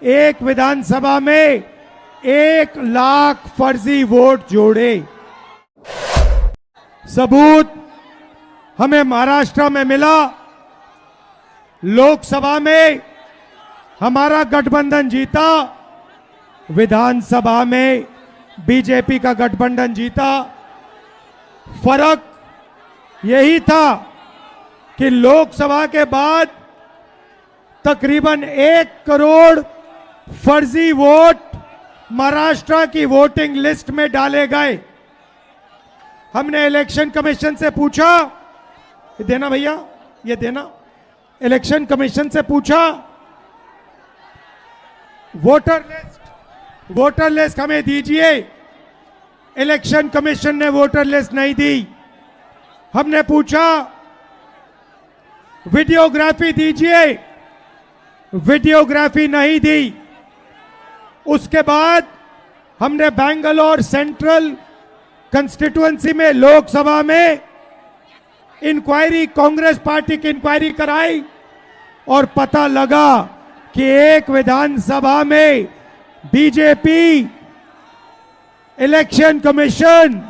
एक विधानसभा में 1,00,000 फर्जी वोट जोड़े। सबूत हमें महाराष्ट्र में मिला। लोकसभा में हमारा गठबंधन जीता, विधानसभा में बीजेपी का गठबंधन जीता। फर्क यही था कि लोकसभा के बाद तकरीबन 1 करोड़ फर्जी वोट महाराष्ट्र की वोटिंग लिस्ट में डाले गए। हमने इलेक्शन कमीशन से पूछा, ये देना भैया, ये देना। इलेक्शन कमीशन से पूछा, वोटर लिस्ट हमें दीजिए। इलेक्शन कमीशन ने वोटर लिस्ट नहीं दी। हमने पूछा वीडियोग्राफी दीजिए, वीडियोग्राफी नहीं दी। उसके बाद हमने बेंगलोर सेंट्रल कंस्टिट्यूएंसी में लोकसभा में इंक्वायरी, कांग्रेस पार्टी की इंक्वायरी कराई और पता लगा कि एक विधानसभा में बीजेपी, इलेक्शन कमीशन,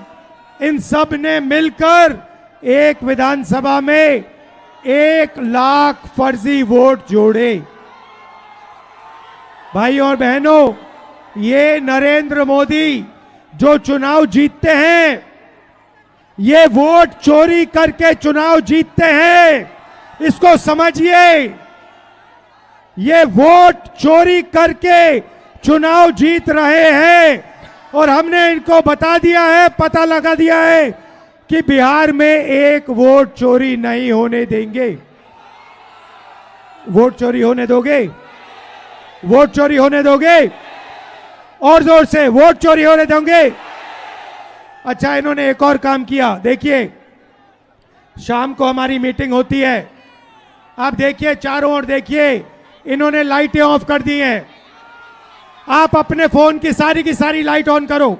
इन सब ने मिलकर एक विधानसभा में 1,00,000 फर्जी वोट जोड़े। भाइयों और बहनों, ये नरेंद्र मोदी जो चुनाव जीतते हैं, ये वोट चोरी करके चुनाव जीतते हैं। इसको समझिए, ये वोट चोरी करके चुनाव जीत रहे हैं। और हमने इनको बता दिया है, पता लगा दिया है कि बिहार में एक वोट चोरी नहीं होने देंगे। वोट चोरी होने दोगे? वोट चोरी होने दोगे? और जोर से, वोट चोरी होने दोगे? अच्छा, इन्होंने एक और काम किया। देखिए, शाम को हमारी मीटिंग होती है। आप देखिए, चारों ओर देखिए, इन्होंने लाइटें ऑफ कर दी हैं। आप अपने फोन की सारी लाइट ऑन करो,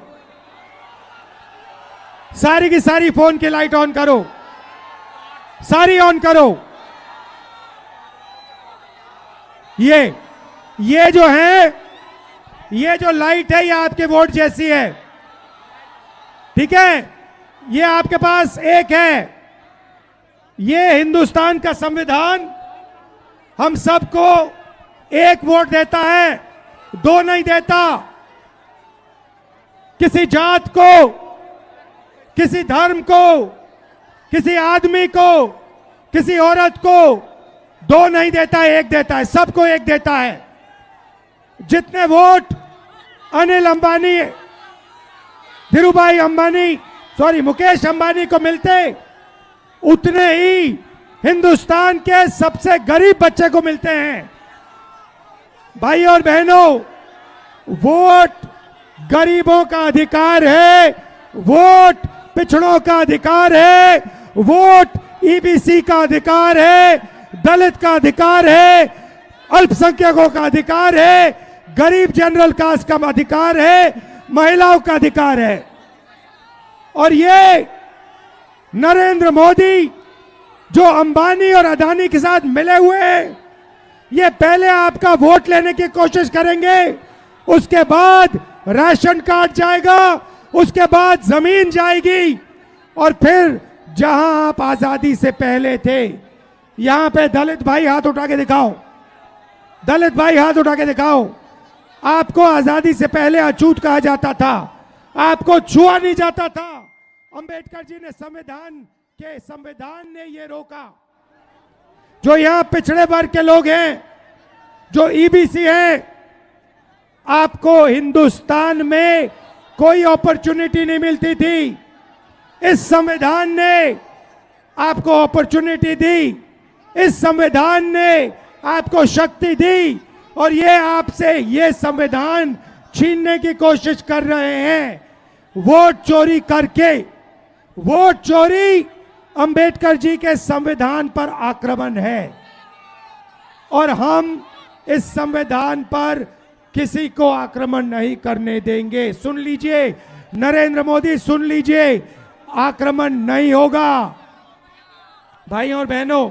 सारी की सारी फोन की लाइट ऑन करो, सारी ऑन करो। ये जो है, ये जो लाइट है, ये आपके वोट जैसी है, ठीक है? ये आपके पास एक है। ये हिंदुस्तान का संविधान हम सबको एक वोट देता है, 2 नहीं देता। किसी जात को, किसी धर्म को, किसी आदमी को, किसी औरत को 2 नहीं देता, 1 देता है। सबको 1 देता है। जितने वोट अनिल अंबानी, धीरूभाई अंबानी, मुकेश अंबानी को मिलते, उतने ही हिंदुस्तान के सबसे गरीब बच्चे को मिलते हैं। भाई और बहनों, वोट गरीबों का अधिकार है, वोट पिछड़ों का अधिकार है, वोट ईबीसी का अधिकार है, दलित का अधिकार है, अल्पसंख्यकों का अधिकार है, गरीब जनरल कास्ट का अधिकार है, महिलाओं का अधिकार है। और ये नरेंद्र मोदी जो अंबानी और अदानी के साथ मिले हुए हैं, ये पहले आपका वोट लेने की कोशिश करेंगे, उसके बाद राशन कार्ड जाएगा, उसके बाद जमीन जाएगी, और फिर जहां आप आजादी से पहले थे, यहां पे दलित भाई हाथ उठा के दिखाओ, दलित भाई हाथ उठा के दिखाओ। आपको आजादी से पहले अछूत कहा जाता था, आपको छुआ नहीं जाता था। अंबेडकर जी ने संविधान ने ये रोका। जो यहां पिछड़े वर्ग के लोग हैं, जो ईबीसी हैं, आपको हिंदुस्तान में कोई अपॉर्चुनिटी नहीं मिलती थी। इस संविधान ने आपको अपॉर्चुनिटी दी, इस संविधान ने आपको शक्ति दी, और ये आपसे ये संविधान छीनने की कोशिश कर रहे हैं वोट चोरी करके। वोट चोरी अंबेडकर जी के संविधान पर आक्रमण है, और हम इस संविधान पर किसी को आक्रमण नहीं करने देंगे। सुन लीजिए नरेंद्र मोदी, सुन लीजिए, आक्रमण नहीं होगा। भाइयों और बहनों,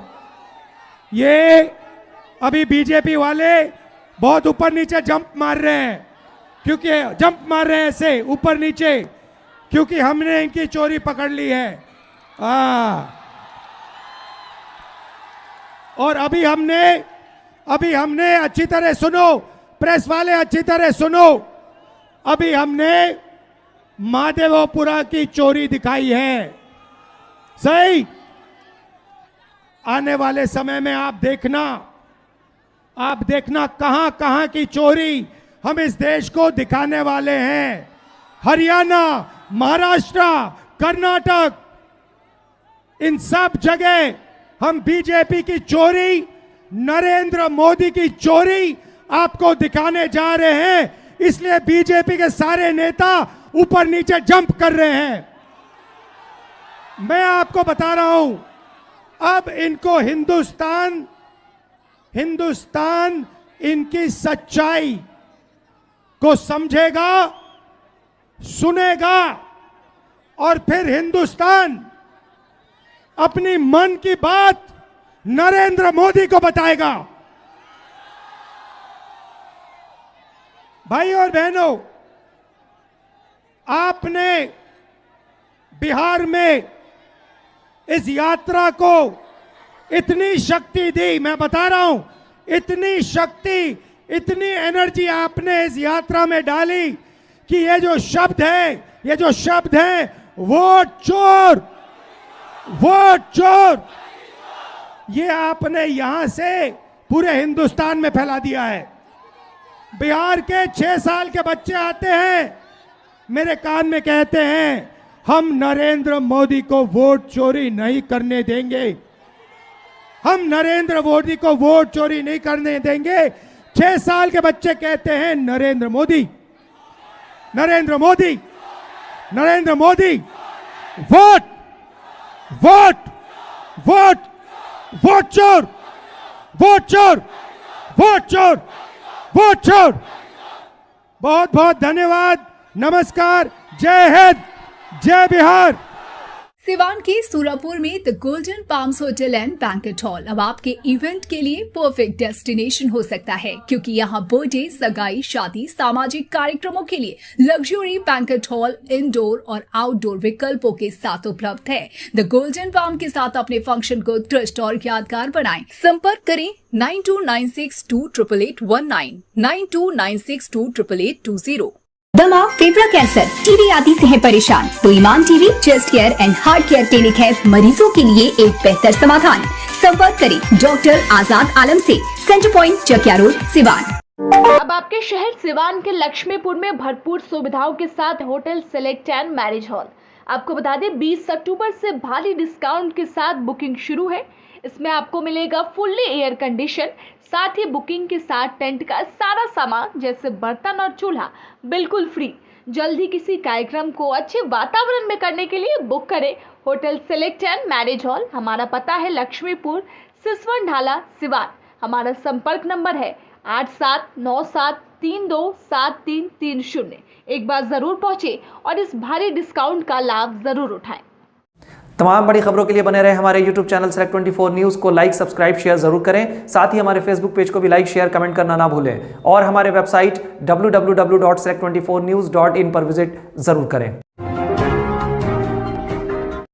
ये अभी बीजेपी वाले बहुत ऊपर नीचे जंप मार रहे हैं, क्योंकि जंप मार रहे हैं ऐसे ऊपर नीचे, क्योंकि हमने इनकी चोरी पकड़ ली है। और अभी हमने अच्छी तरह सुनो, प्रेस वाले अच्छी तरह सुनो, अभी हमने महादेवपुरा की चोरी दिखाई है, सही। आने वाले समय में आप देखना कहां कहां की चोरी हम इस देश को दिखाने वाले हैं। हरियाणा, महाराष्ट्र, कर्नाटक, इन सब जगह हम बीजेपी की चोरी, नरेंद्र मोदी की चोरी आपको दिखाने जा रहे हैं। इसलिए बीजेपी के सारे नेता ऊपर नीचे जंप कर रहे हैं। मैं आपको बता रहा हूं, अब इनको हिंदुस्तान इनकी सच्चाई को समझेगा, सुनेगा, और फिर हिंदुस्तान अपनी मन की बात नरेंद्र मोदी को बताएगा। भाई और बहनों, आपने बिहार में इस यात्रा को इतनी शक्ति दी, मैं बता रहा हूं, इतनी शक्ति, इतनी एनर्जी आपने इस यात्रा में डाली कि ये जो शब्द है वोट चोर, वोट चोर, ये आपने यहां से पूरे हिंदुस्तान में फैला दिया है। बिहार के 6 साल के बच्चे आते हैं, मेरे कान में कहते हैं, हम नरेंद्र मोदी को वोट चोरी नहीं करने देंगे, हम नरेंद्र मोदी को वोट चोरी नहीं करने देंगे। 6 साल के बच्चे कहते हैं, Narendra Modi, Narendra Modi, Narendra Modi, vote, vote, vote, vote चोर, वोट चोर, वोट चोर, वोट चोर। बहुत बहुत धन्यवाद, नमस्कार, जय हिंद, जय बिहार। सिवान के सूरापुर में the golden palms hotel and banquet hall अब आपके इवेंट के लिए परफेक्ट डेस्टिनेशन हो सकता है, क्योंकि यहाँ बर्थडे, सगाई, शादी, सामाजिक कार्यक्रमों के लिए लग्जरी बैंक्वेट हॉल इंडोर और आउटडोर विकल्पों के साथ उपलब्ध है। द गोल्डन पाम के साथ अपने फंक्शन को उत्कृष्ट और यादगार बनाएं। संपर्क करें 9296288819, 9296288820। दमा, फेफड़ा कैंसर, टीबी आदि से है परेशान तो Iman TB chest care and heart care clinic है मरीजों के लिए एक बेहतर समाधान। संपर्क करें डॉक्टर आजाद आलम से, centre point, Chakia road, Siwan. अब आपके शहर सिवान के लक्ष्मीपुर में भरपूर सुविधाओं के साथ hotel select and marriage hall. आपको बता दें 20 अक्टूबर से भारी डिस्काउंट के साथ बुकिंग शुरू है। इसमें आपको मिलेगा फुल्ली एयर कंडीशन, साथ ही बुकिंग के साथ टेंट का सारा सामान जैसे बर्तन और चूल्हा बिल्कुल फ्री। जल्द ही किसी कार्यक्रम को अच्छे वातावरण में करने के लिए बुक करें hotel select and marriage hall. हमारा पता है लक्ष्मीपुर, सिसवन ढाला, सिवान। हमारा संपर्क नंबर है 8797327330। एक बार जरूर पहुंचे और इस भारी डिस्काउंट का लाभ जरूर उठाएं। तमाम बड़ी खबरों के लिए बने रहे हमारे YouTube चैनल Select24 न्यूज़ को लाइक, सब्सक्राइब, शेयर जरूर करें। साथ ही हमारे Facebook पेज को भी लाइक, शेयर, कमेंट करना ना भूलें और हमारे वेबसाइट www.select24news.in पर विजिट जरूर करें।